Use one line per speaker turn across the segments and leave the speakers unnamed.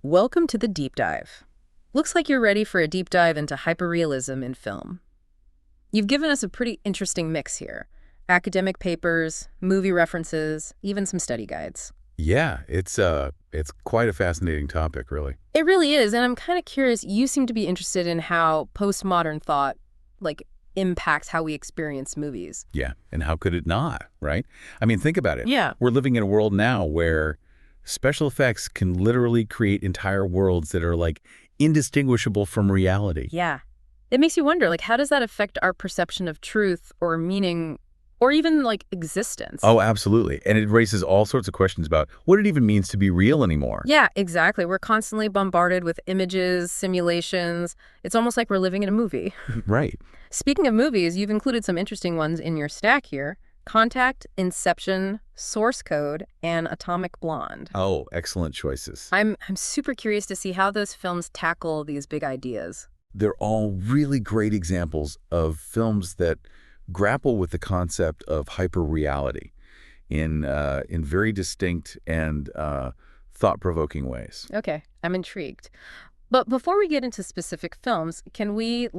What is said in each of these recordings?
Welcome to the deep dive. Looks like you're ready for a deep dive into hyper-realism in film. You've given us a pretty interesting mix here. Academic papers, movie references, even some study guides.
Yeah, it's quite a fascinating topic, really.
It really is, and I'm kind of curious, you seem to be interested in how postmodern thought, impacts how we experience movies.
Yeah, and how could it not, right? I mean, think about it.
Yeah.
We're living in a world now where special effects can literally create entire worlds that are, indistinguishable from reality.
Yeah. It makes you wonder, how does that affect our perception of truth or meaning or even, existence?
Oh, absolutely. And it raises all sorts of questions about what it even means to be real anymore.
Yeah, exactly. We're constantly bombarded with images, simulations. It's almost like we're living in a movie.
Right.
Speaking of movies, you've included some interesting ones in your stack here. Contact, Inception, Source Code, and Atomic Blonde.
Oh, excellent choices.
I'm super curious to see how those films tackle these big ideas.
They're all really great examples of films that grapple with the concept of hyper-reality in very distinct and thought-provoking ways.
Okay, I'm intrigued. But before we get into specific films, can we,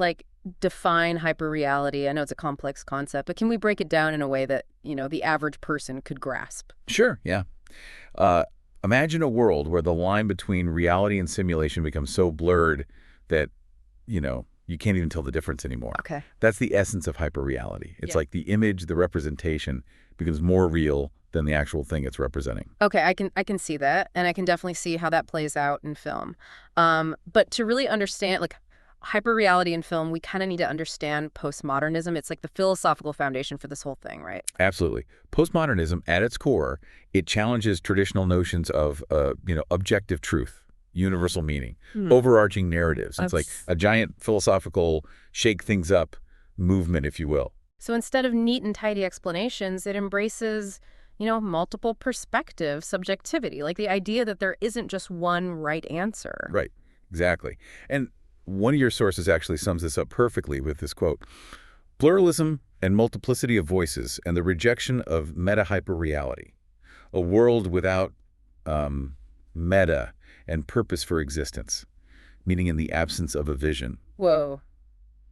define hyper-reality? I know it's a complex concept, but can we break it down in a way that, the average person could grasp?
Sure, yeah. Imagine a world where the line between reality and simulation becomes so blurred that, you can't even tell the difference anymore.
Okay.
That's the essence of hyper-reality. It's
Yeah.
like the image, the representation becomes more real than the actual thing it's representing.
Okay, I can see that, and I can definitely see how that plays out in film. But to really understand, hyperreality in film, we kind of need to understand postmodernism. It's like the philosophical foundation for this whole thing, right?
Absolutely. Postmodernism, at its core, it challenges traditional notions of, objective truth, universal meaning, overarching narratives. It's like a giant philosophical shake things up movement, if you will.
So instead of neat and tidy explanations, it embraces, multiple perspectives, subjectivity, like the idea that there isn't just one right answer.
Right, exactly. And one of your sources actually sums this up perfectly with this quote: "Pluralism and multiplicity of voices and the rejection of meta-hyper-reality. A world without meta and purpose for existence, meaning in the absence of a vision."
Whoa,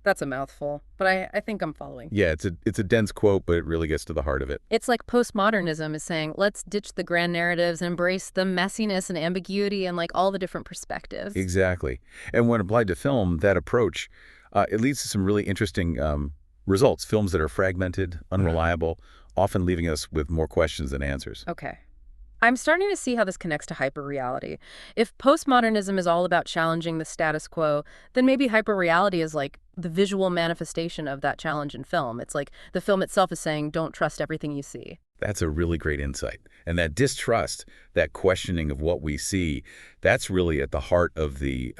that's a mouthful, but I think I'm following.
Yeah, it's a dense quote, but it really gets to the heart of it.
It's like postmodernism is saying, let's ditch the grand narratives and embrace the messiness and ambiguity and all the different perspectives.
Exactly. And when applied to film, that approach, it leads to some really interesting results. Films that are fragmented, unreliable, often leaving us with more questions than answers.
Okay. I'm starting to see how this connects to hyperreality. If postmodernism is all about challenging the status quo, then maybe hyperreality is the visual manifestation of that challenge in film. It's like the film itself is saying, don't trust everything you see.
That's a really great insight. And that distrust, that questioning of what we see, that's really at the heart of the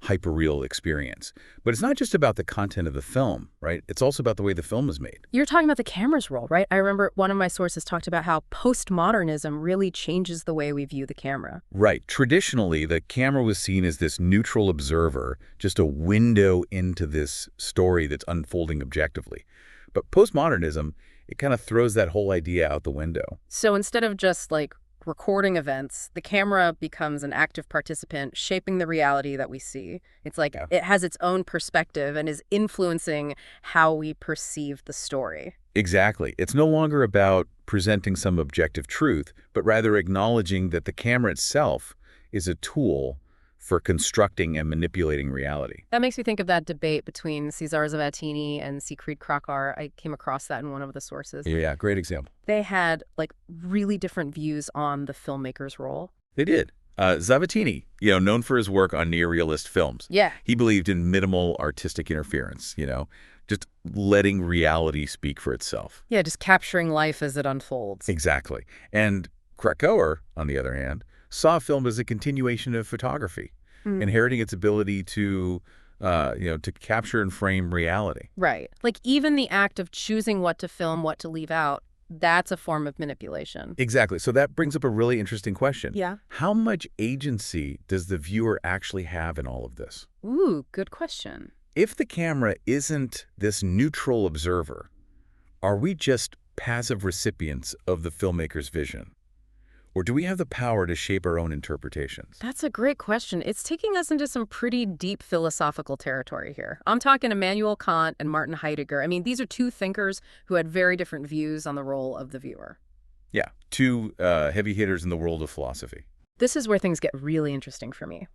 hyperreal experience. But it's not just about the content of the film, right? It's also about the way the film is made.
You're talking about the camera's role, right? I remember one of my sources talked about how postmodernism really changes the way we view the camera.
Right. Traditionally, the camera was seen as this neutral observer, just a window into this story that's unfolding objectively. But postmodernism, it kind of throws that whole idea out the window.
So instead of just recording events, the camera becomes an active participant shaping the reality that we see. It's It has its own perspective and is influencing how we perceive the story.
Exactly. It's no longer about presenting some objective truth, but rather acknowledging that the camera itself is a tool for constructing and manipulating reality.
That makes me think of that debate between Cesare Zavattini and Siegfried Krokar. I came across that in one of the sources.
Yeah, great example.
They had really different views on the filmmaker's role.
They did. Zavattini, known for his work on near-realist films.
Yeah.
He believed in minimal artistic interference, just letting reality speak for itself.
Yeah, just capturing life as it unfolds.
Exactly. And Krakauer, on the other hand, saw film as a continuation of photography, inheriting its ability to capture and frame reality.
Right. Even the act of choosing what to film, what to leave out, that's a form of manipulation.
Exactly. So that brings up a really interesting question.
Yeah.
How much agency does the viewer actually have in all of this?
Ooh, good question.
If the camera isn't this neutral observer, are we just passive recipients of the filmmaker's vision? Or do we have the power to shape our own interpretations?
That's a great question. It's taking us into some pretty deep philosophical territory here. I'm talking Immanuel Kant and Martin Heidegger. I mean, these are two thinkers who had very different views on the role of the viewer.
Yeah, two heavy hitters in the world of philosophy.
This is where things get really interesting for me.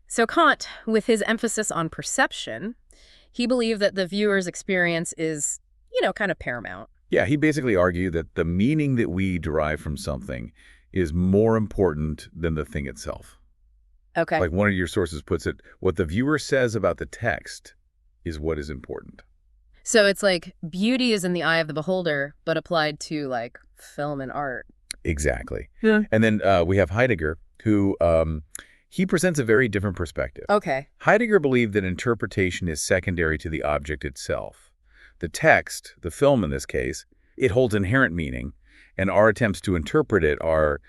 So Kant, with his emphasis on perception, he believed that the viewer's experience is, kind of paramount.
Yeah, he basically argued that the meaning that we derive from something is more important than the thing itself.
Okay.
Like one of your sources puts it, what the viewer says about the text is what is important.
So it's like beauty is in the eye of the beholder, but applied to like film and art.
Exactly.
Yeah.
And then we have Heidegger, who he presents a very different perspective.
Okay.
Heidegger believed that interpretation is secondary to the object itself. The text, the film in this case, it holds inherent meaning, and our attempts to interpret it are,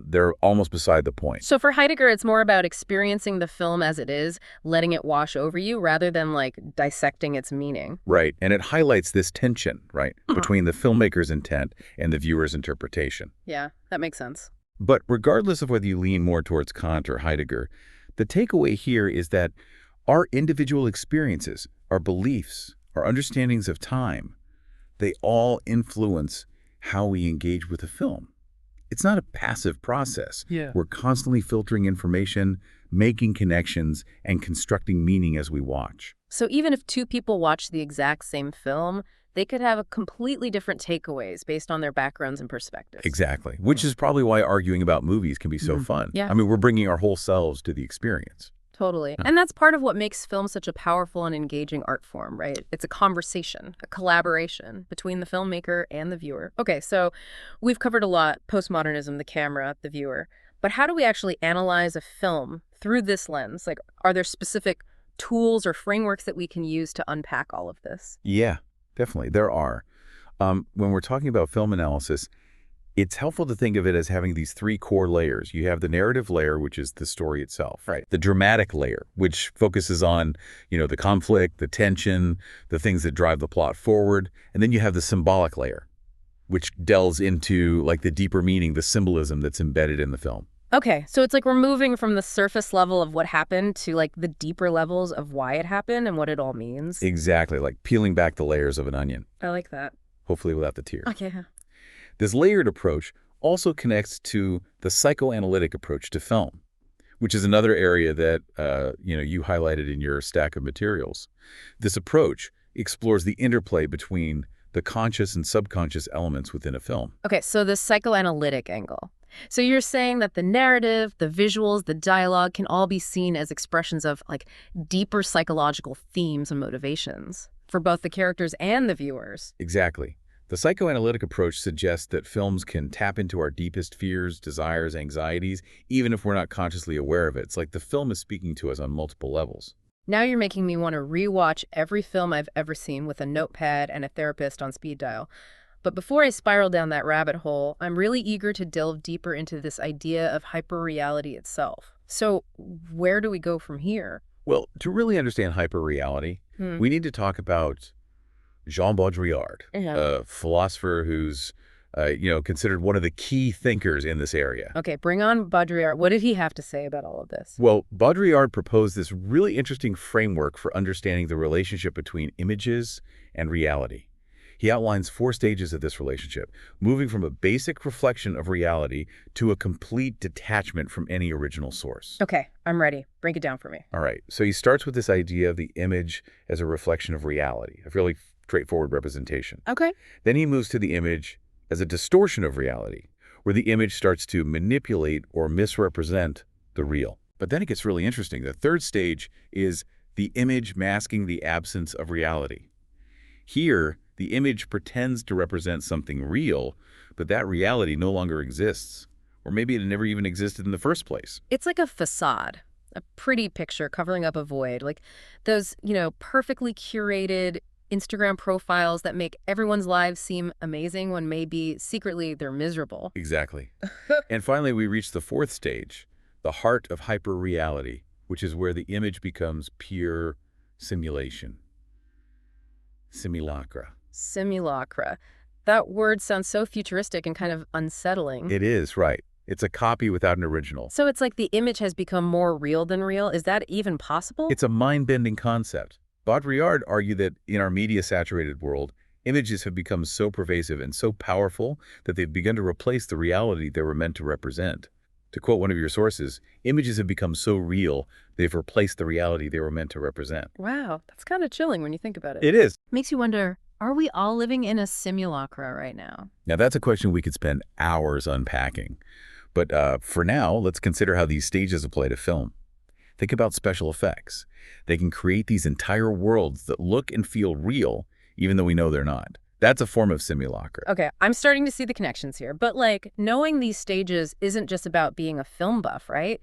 they're almost beside the point.
So for Heidegger, it's more about experiencing the film as it is, letting it wash over you, rather than like dissecting its meaning.
Right, and it highlights this tension, right, between the filmmaker's intent and the viewer's interpretation.
Yeah, that makes sense.
But regardless of whether you lean more towards Kant or Heidegger, the takeaway here is that our individual experiences, our beliefs, our understandings of time, they all influence how we engage with a film. It's not a passive process.
Yeah.
We're constantly filtering information, making connections, and constructing meaning as we watch.
So even if two people watch the exact same film, they could have a completely different takeaways based on their backgrounds and perspectives.
Exactly, which is probably why arguing about movies can be so fun.
Yeah.
I mean, we're bringing our whole selves to the experience.
Totally. And that's part of what makes film such a powerful and engaging art form, right? It's a conversation, a collaboration between the filmmaker and the viewer. Okay, so we've covered a lot, postmodernism, the camera, the viewer. But how do we actually analyze a film through this lens? Like, are there specific tools or frameworks that we can use to unpack all of this?
Yeah, definitely. There are. When we're talking about film analysis, it's helpful to think of it as having these three core layers. You have the narrative layer, which is the story itself.
Right.
The dramatic layer, which focuses on, the conflict, the tension, the things that drive the plot forward. And then you have the symbolic layer, which delves into like the deeper meaning, the symbolism that's embedded in the film.
Okay, so it's like we're moving from the surface level of what happened to like the deeper levels of why it happened and what it all means.
Exactly, like peeling back the layers of an onion.
I like that.
Hopefully without the tears.
Okay.
This layered approach also connects to the psychoanalytic approach to film, which is another area that you highlighted in your stack of materials. This approach explores the interplay between the conscious and subconscious elements within a film.
Okay, so the psychoanalytic angle. So you're saying that the narrative, the visuals, the dialogue can all be seen as expressions of like deeper psychological themes and motivations for both the characters and the viewers.
Exactly. The psychoanalytic approach suggests that films can tap into our deepest fears, desires, anxieties, even if we're not consciously aware of it. It's like the film is speaking to us on multiple levels.
Now you're making me want to rewatch every film I've ever seen with a notepad and a therapist on speed dial. But before I spiral down that rabbit hole, I'm really eager to delve deeper into this idea of hyper-reality itself. So where do we go from here?
Well, to really understand hyper-reality, we need to talk about Jean Baudrillard, a philosopher who's, considered one of the key thinkers in this area.
Okay, bring on Baudrillard. What did he have to say about all of this?
Well, Baudrillard proposed this really interesting framework for understanding the relationship between images and reality. He outlines 4 stages of this relationship, moving from a basic reflection of reality to a complete detachment from any original source.
Okay, I'm ready. Break it down for me.
All right, so he starts with this idea of the image as a reflection of reality, a fairly straightforward representation.
Okay.
Then he moves to the image as a distortion of reality, where the image starts to manipulate or misrepresent the real. But then it gets really interesting. The third stage is the image masking the absence of reality. Here, the image pretends to represent something real, but that reality no longer exists. Or maybe it never even existed in the first place.
It's like a facade, a pretty picture covering up a void, like those, perfectly curated Instagram profiles that make everyone's lives seem amazing when maybe secretly they're miserable.
Exactly. And finally, we reach the 4th stage, the heart of hyper-reality, which is where the image becomes pure simulation. Simulacra.
Simulacra. That word sounds so futuristic and kind of unsettling.
It is, right. It's a copy without an original.
So it's like the image has become more real than real? Is that even possible?
It's a mind-bending concept. Baudrillard argued that in our media-saturated world, images have become so pervasive and so powerful that they've begun to replace the reality they were meant to represent. To quote one of your sources, images have become so real, they've replaced the reality they were meant to represent.
Wow, that's kind of chilling when you think about it.
It is.
Makes you wonder, are we all living in a simulacra right now?
Now, that's a question we could spend hours unpacking. But for now, let's consider how these stages apply to film. Think about special effects. They can create these entire worlds that look and feel real, even though we know they're not. That's a form of simulacra.
Okay, I'm starting to see the connections here. But like, knowing these stages isn't just about being a film buff, right?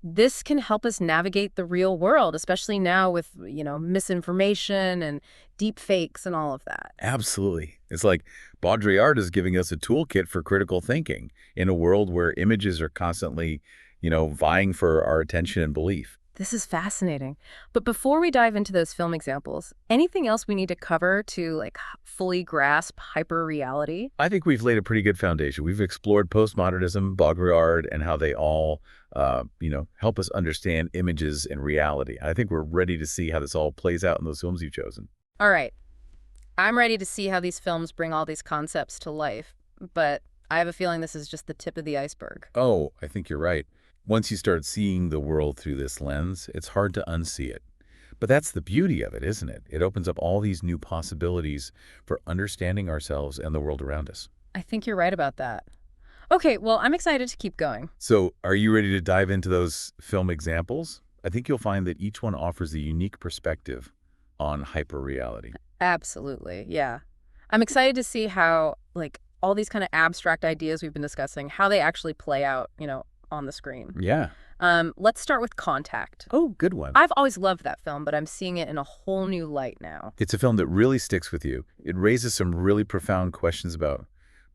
This can help us navigate the real world, especially now with, misinformation and deep fakes and all of that.
Absolutely. It's like Baudrillard is giving us a toolkit for critical thinking in a world where images are constantly, vying for our attention and belief.
This is fascinating. But before we dive into those film examples, anything else we need to cover to fully grasp hyper-reality?
I think we've laid a pretty good foundation. We've explored postmodernism, Baudrillard, and how they all, help us understand images and reality. I think we're ready to see how this all plays out in those films you've chosen.
All right. I'm ready to see how these films bring all these concepts to life. But I have a feeling this is just the tip of the iceberg.
Oh, I think you're right. Once you start seeing the world through this lens, it's hard to unsee it. But that's the beauty of it, isn't it? It opens up all these new possibilities for understanding ourselves and the world around us.
I think you're right about that. Okay, well, I'm excited to keep going.
So, are you ready to dive into those film examples? I think you'll find that each one offers a unique perspective on hyper-reality.
Absolutely, yeah. I'm excited to see how, all these kind of abstract ideas we've been discussing, how they actually play out, on the screen.
Yeah.
Let's start with Contact.
Oh, good one.
I've always loved that film, but I'm seeing it in a whole new light now.
It's a film that really sticks with you. It raises some really profound questions about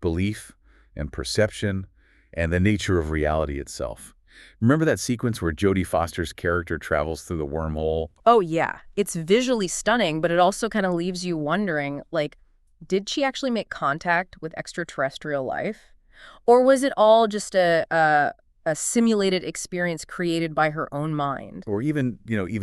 belief and perception and the nature of reality itself. Remember that sequence where Jodie Foster's character travels through the wormhole?
Oh, yeah. It's visually stunning, but it also kind of leaves you wondering, did she actually make contact with extraterrestrial life? Or was it all just a simulated experience created by her own mind?
Or even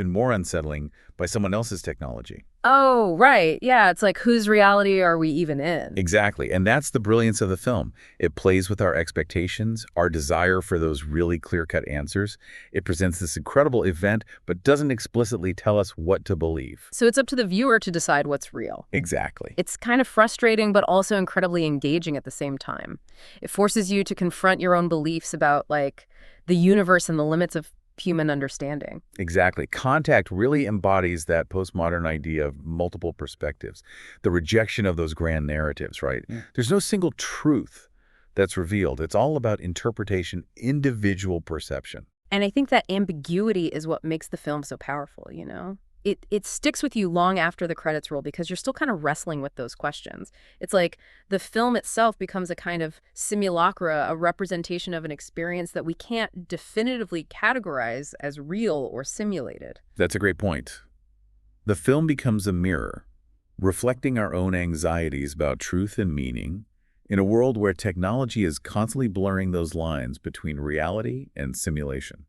more unsettling, by someone else's technology.
Oh, right. Yeah, it's like, whose reality are we even in?
Exactly. And that's the brilliance of the film. It plays with our expectations, our desire for those really clear-cut answers. It presents this incredible event, but doesn't explicitly tell us what to believe.
So it's up to the viewer to decide what's real.
Exactly.
It's kind of frustrating, but also incredibly engaging at the same time. It forces you to confront your own beliefs about, the universe and the limits of human understanding.
Exactly. Contact really embodies that postmodern idea of multiple perspectives, the rejection of those grand narratives, right? Yeah. There's no single truth that's revealed. It's all about interpretation, individual perception.
And I think that ambiguity is what makes the film so powerful, It sticks with you long after the credits roll because you're still kind of wrestling with those questions. It's like the film itself becomes a kind of simulacra, a representation of an experience that we can't definitively categorize as real or simulated.
That's a great point. The film becomes a mirror, reflecting our own anxieties about truth and meaning in a world where technology is constantly blurring those lines between reality and simulation.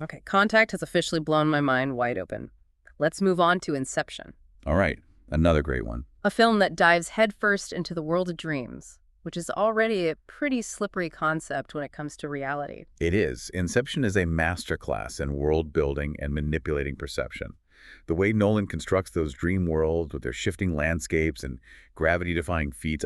Okay, Contact has officially blown my mind wide open. Let's move on to Inception.
All right, another great one.
A film that dives headfirst into the world of dreams, which is already a pretty slippery concept when it comes to reality.
It is. Inception is a masterclass in world building and manipulating perception. The way Nolan constructs those dream worlds with their shifting landscapes and gravity-defying feats,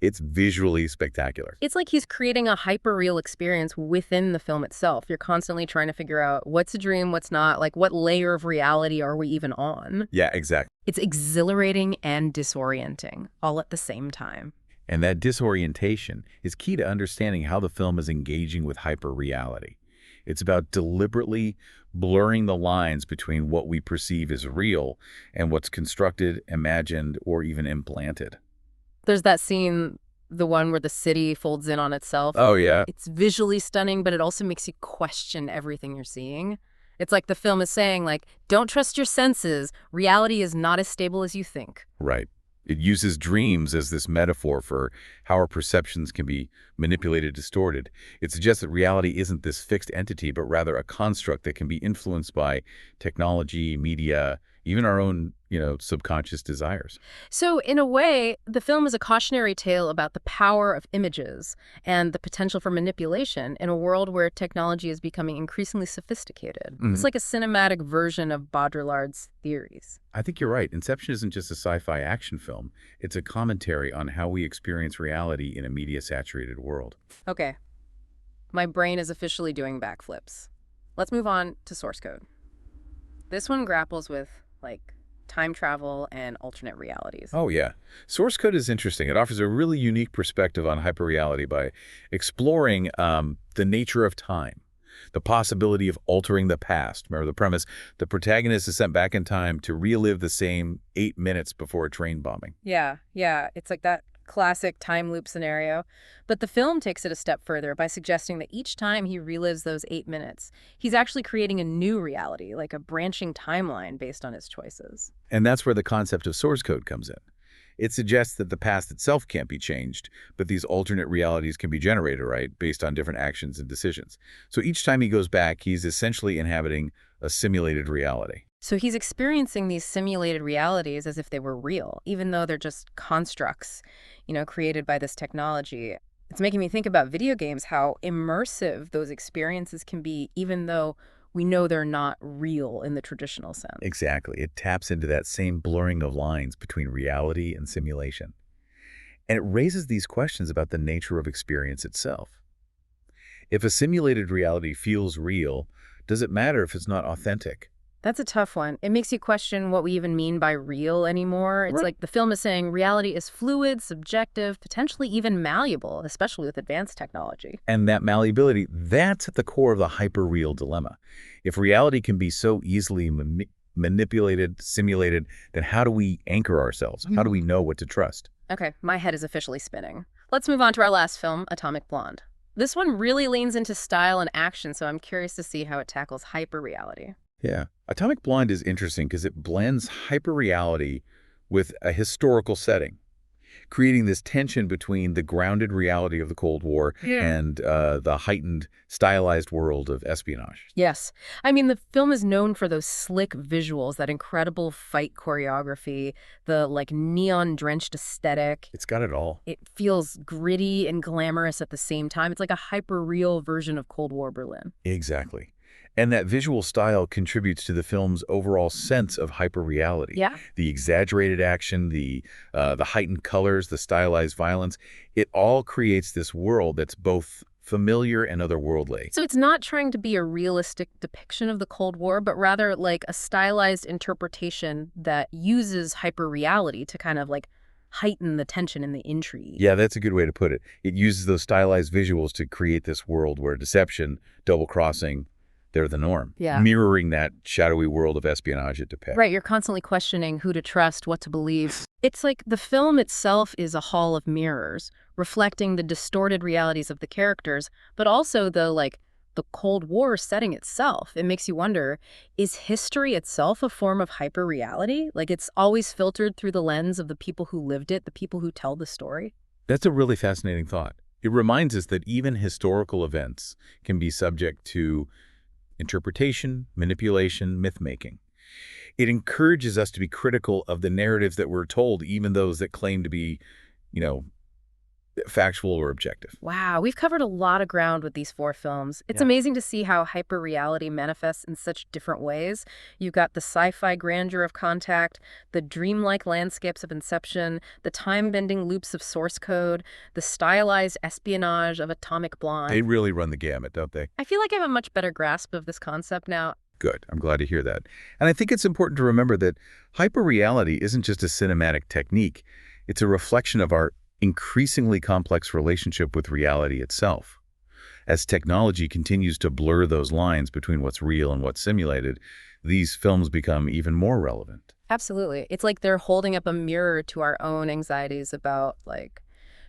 it's visually spectacular.
It's like he's creating a hyper-real experience within the film itself. You're constantly trying to figure out what's a dream, what's not, what layer of reality are we even on?
Yeah, exactly.
It's exhilarating and disorienting, all at the same time.
And that disorientation is key to understanding how the film is engaging with hyper-reality. It's about deliberately blurring the lines between what we perceive as real and what's constructed, imagined, or even implanted.
There's that scene, the one where the city folds in on itself.
Oh, yeah.
It's visually stunning, but it also makes you question everything you're seeing. It's like the film is saying, don't trust your senses. Reality is not as stable as you think.
Right. It uses dreams as this metaphor for how our perceptions can be manipulated, distorted. It suggests that reality isn't this fixed entity, but rather a construct that can be influenced by technology, media, even our own, subconscious desires.
So, in a way, the film is a cautionary tale about the power of images and the potential for manipulation in a world where technology is becoming increasingly sophisticated. It's like a cinematic version of Baudrillard's theories.
I think you're right. Inception isn't just a sci-fi action film. It's a commentary on how we experience reality in a media-saturated world.
Okay, my brain is officially doing backflips. Let's move on to source code. This one grapples with, time travel and alternate realities.
Oh, yeah. Source code is interesting. It offers a really unique perspective on hyperreality by exploring the nature of time, the possibility of altering the past. Remember the premise, the protagonist is sent back in time to relive the same 8 minutes before a train bombing.
Yeah. It's like that classic time loop scenario. But the film takes it a step further by suggesting that each time he relives those 8 minutes, he's actually creating a new reality, like a branching timeline based on his choices.
And that's where the concept of source code comes in. It suggests that the past itself can't be changed, but these alternate realities can be generated, right, based on different actions and decisions. So each time he goes back, he's essentially inhabiting a simulated reality.
So he's experiencing these simulated realities as if they were real, even though they're just constructs, created by this technology. It's making me think about video games, how immersive those experiences can be, even though we know they're not real in the traditional sense.
Exactly. It taps into that same blurring of lines between reality and simulation. And it raises these questions about the nature of experience itself. If a simulated reality feels real, does it matter if it's not authentic?
That's a tough one. It makes you question what we even mean by real anymore. It's like the film is saying reality is fluid, subjective, potentially even malleable, especially with advanced technology.
And that malleability, that's at the core of the hyper-real dilemma. If reality can be so easily manipulated, simulated, then how do we anchor ourselves? How do we know what to trust?
Okay, my head is officially spinning. Let's move on to our last film, Atomic Blonde. This one really leans into style and action, so I'm curious to see how it tackles hyper-reality.
Yeah. Atomic Blonde is interesting because it blends hyperreality with a historical setting, creating this tension between the grounded reality of the Cold War and the heightened, stylized world of espionage.
Yes. I mean, the film is known for those slick visuals, that incredible fight choreography, the, neon-drenched aesthetic.
It's got it all.
It feels gritty and glamorous at the same time. It's like a hyper-real version of Cold War Berlin.
Exactly. And that visual style contributes to the film's overall sense of hyperreality.
Yeah.
The exaggerated action, the heightened colors, the stylized violence, it all creates this world that's both familiar and otherworldly.
So it's not trying to be a realistic depiction of the Cold War, but rather like a stylized interpretation that uses hyperreality to kind of heighten the tension and the intrigue.
Yeah, that's a good way to put it. It uses those stylized visuals to create this world where deception, double-crossing, they're the norm.
Yeah.
Mirroring that shadowy world of espionage it depicts.
Right, you're constantly questioning who to trust, what to believe. It's like the film itself is a hall of mirrors, reflecting the distorted realities of the characters, but also the Cold War setting itself. It makes you wonder, is history itself a form of hyperreality? It's always filtered through the lens of the people who lived it, the people who tell the story?
That's a really fascinating thought. It reminds us that even historical events can be subject to interpretation, manipulation, myth-making. It encourages us to be critical of the narratives that we're told, even those that claim to be, factual or objective.
Wow, we've covered a lot of ground with these 4 films. It's amazing to see how hyperreality manifests in such different ways. You've got the sci-fi grandeur of Contact, the dreamlike landscapes of Inception, the time-bending loops of Source Code, the stylized espionage of Atomic Blonde.
They really run the gamut, don't they?
I feel like I have a much better grasp of this concept now.
Good. I'm glad to hear that. And I think it's important to remember that hyperreality isn't just a cinematic technique. It's a reflection of our increasingly complex relationship with reality itself. As technology continues to blur those lines between what's real and what's simulated, these films become even more relevant.
Absolutely. It's like they're holding up a mirror to our own anxieties about,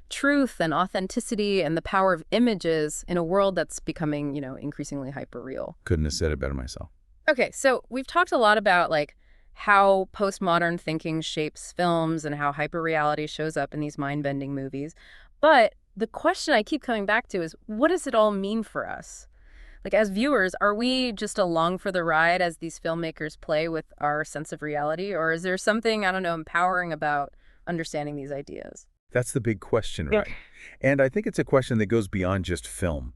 truth and authenticity and the power of images in a world that's becoming, increasingly hyper-real.
Couldn't have said it better myself.
Okay, so we've talked a lot about, how postmodern thinking shapes films and how hyperreality shows up in these mind-bending movies. But the question I keep coming back to is, what does it all mean for us? Like, as viewers, are we just along for the ride as these filmmakers play with our sense of reality? Or is there something, I don't know, empowering about understanding these ideas?
That's the big question, right? And I think it's a question that goes beyond just film.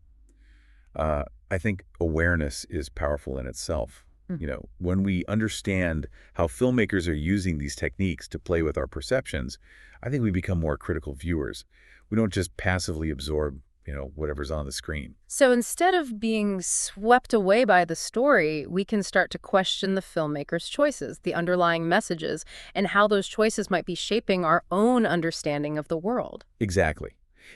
I think awareness is powerful in itself. You know, when we understand how filmmakers are using these techniques to play with our perceptions, I think we become more critical viewers. We don't just passively absorb, whatever's on the screen.
So instead of being swept away by the story, we can start to question the filmmaker's choices, the underlying messages, and how those choices might be shaping our own understanding of the world.
Exactly.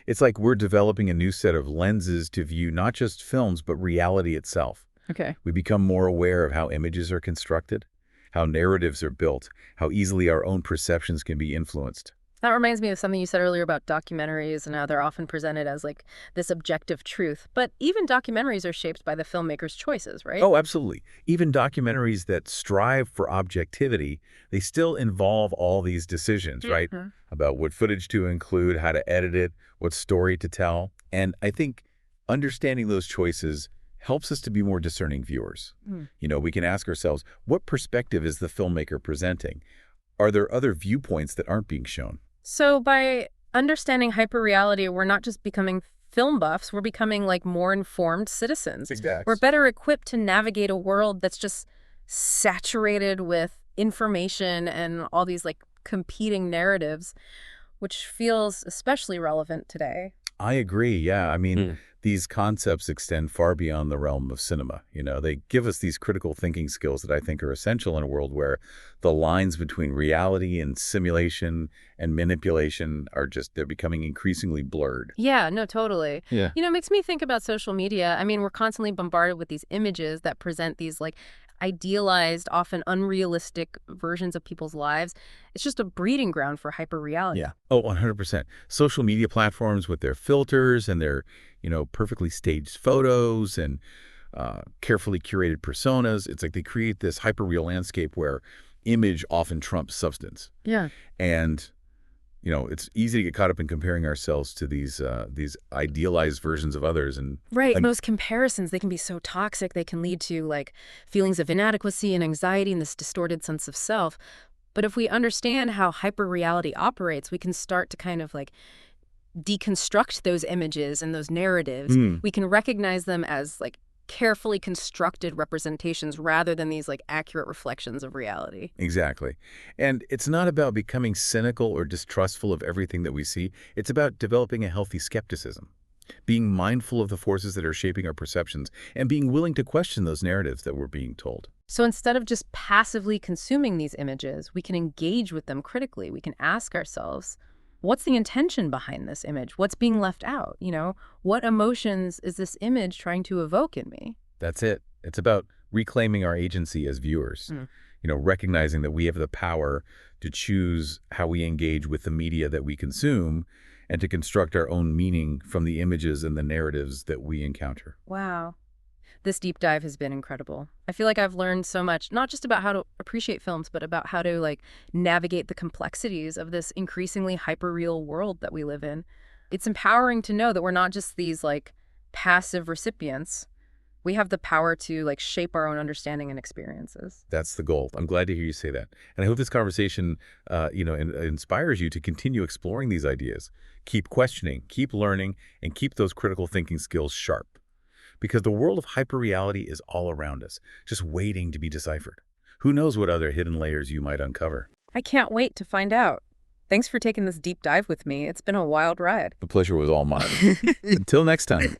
It's like we're developing a new set of lenses to view not just films, but reality itself.
Okay.
We become more aware of how images are constructed, how narratives are built, how easily our own perceptions can be influenced.
That reminds me of something you said earlier about documentaries and how they're often presented as like this objective truth. But even documentaries are shaped by the filmmaker's choices, right?
Oh, absolutely. Even documentaries that strive for objectivity, they still involve all these decisions, right? About what footage to include, how to edit it, what story to tell. And I think understanding those choices helps us to be more discerning viewers. We can ask ourselves, what perspective is the filmmaker presenting? Are there other viewpoints that aren't being shown?
So by understanding hyperreality, we're not just becoming film buffs, we're becoming like more informed citizens.
Exactly.
We're better equipped to navigate a world that's just saturated with information and all these like competing narratives, which feels especially relevant today.
I agree. Yeah. I mean, these concepts extend far beyond the realm of cinema. They give us these critical thinking skills that I think are essential in a world where the lines between reality and simulation and manipulation they're becoming increasingly blurred.
Yeah, no, totally.
Yeah.
It makes me think about social media. I mean, we're constantly bombarded with these images that present these like idealized, often unrealistic versions of people's lives. It's just a breeding ground for hyperreality.
Yeah. Oh, 100%. Social media platforms with their filters and their, perfectly staged photos and carefully curated personas. It's like they create this hyperreal landscape where image often trumps substance.
Yeah.
And, it's easy to get caught up in comparing ourselves to these idealized versions of others. And
right. Those comparisons, they can be so toxic. They can lead to like feelings of inadequacy and anxiety and this distorted sense of self. But if we understand how hyperreality operates, we can start to kind of like deconstruct those images and those narratives. We can recognize them as like carefully constructed representations rather than these like accurate reflections of reality.
Exactly. And it's not about becoming cynical or distrustful of everything that we see. It's about developing a healthy skepticism, being mindful of the forces that are shaping our perceptions, and being willing to question those narratives that we're being told.
So instead of just passively consuming these images, we can engage with them critically. We can ask ourselves, what's the intention behind this image? What's being left out? What emotions is this image trying to evoke in me?
That's it. It's about reclaiming our agency as viewers, recognizing that we have the power to choose how we engage with the media that we consume and to construct our own meaning from the images and the narratives that we encounter.
Wow. This deep dive has been incredible. I feel like I've learned so much, not just about how to appreciate films, but about how to like navigate the complexities of this increasingly hyperreal world that we live in. It's empowering to know that we're not just these like passive recipients. We have the power to like shape our own understanding and experiences.
That's the goal. I'm glad to hear you say that. And I hope this conversation, inspires you to continue exploring these ideas. Keep questioning, keep learning, and keep those critical thinking skills sharp. Because the world of hyperreality is all around us, just waiting to be deciphered. Who knows what other hidden layers you might uncover?
I can't wait to find out. Thanks for taking this deep dive with me. It's been a wild ride.
The pleasure was all mine. Until next time.